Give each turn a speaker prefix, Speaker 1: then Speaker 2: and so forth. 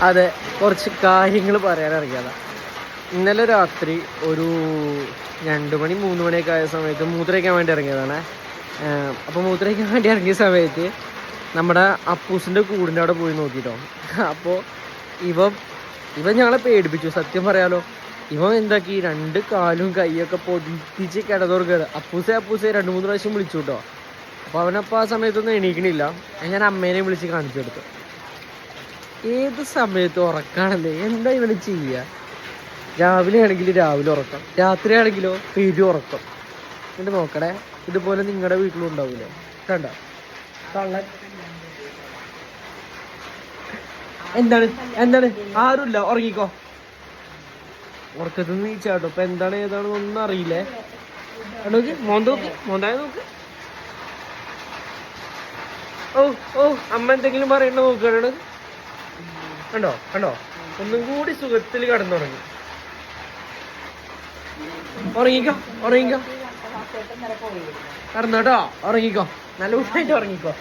Speaker 1: അതെ, കുറച്ച് കാര്യങ്ങൾ പറയാൻ ഇറങ്ങിയതാ. ഇന്നലെ രാത്രി ഒരു 2 മണി 3 മണിയൊക്കെ ആയ സമയത്ത് മൂത്രയ്ക്കാൻ വേണ്ടി ഇറങ്ങിയതാണ്. അപ്പോൾ മൂത്രയ്ക്കാൻ വേണ്ടി ഇറങ്ങിയ സമയത്ത് നമ്മുടെ അപ്പൂസിൻ്റെ കൂടിൻ്റെ അവിടെ പോയി നോക്കിട്ടോ. അപ്പോൾ ഇവൻ ഞങ്ങളെ പേടിപ്പിച്ചു, സത്യം പറയാലോ. ഇവൻ എന്താക്കി 2 കാലും കൈയൊക്കെ പൊടിപ്പിച്ച് കിടന്നുറങ്ങുകയാണ്. അപ്പൂസെ 2-3 പ്രാവശ്യം വിളിച്ചു കേട്ടോ. അപ്പോൾ അവനപ്പോൾ ആ സമയത്തൊന്നും എണീക്കണില്ല. ഞാൻ അമ്മേനെ വിളിച്ച് കാണിച്ചു കൊടുത്തു. ഏത് സമയത്ത് ഉറക്കാണല്ലേ, എന്താ ഇവന് ചെയ്യുക? രാവിലെ ആണെങ്കിൽ രാവിലെ ഉറക്കം, രാത്രി ആണെങ്കിലോ പെരും ഉറക്കം. എന്നിട്ട് നോക്കണേ, ഇതുപോലെ നിങ്ങളുടെ വീട്ടിലും ഉണ്ടാവൂലേ? കണ്ട കള്ളൻ. എന്താണ് ആരുമില്ല, ഉറങ്ങിക്കോ. ഉറക്കത്തിൽ നിന്ന് നീച്ചാട്ടോ. ഇപ്പൊ എന്താണ് ഏതാണെന്ന് ഒന്നും അറിയില്ലേ. നോക്ക്, മോന്തായ നോക്ക്. ഓ അമ്മ എന്തെങ്കിലും പറയണ്ട നോക്കുകയാണ്. കണ്ടോ ഒന്നും കൂടി സുഖത്തിൽ കിടന്നുറങ്ങി. ഉറങ്ങിക്കോ കടന്നോട്ടോ, ഉറങ്ങിക്കോ, നല്ല ഊട്ടായിട്ട് ഉറങ്ങിക്കോ.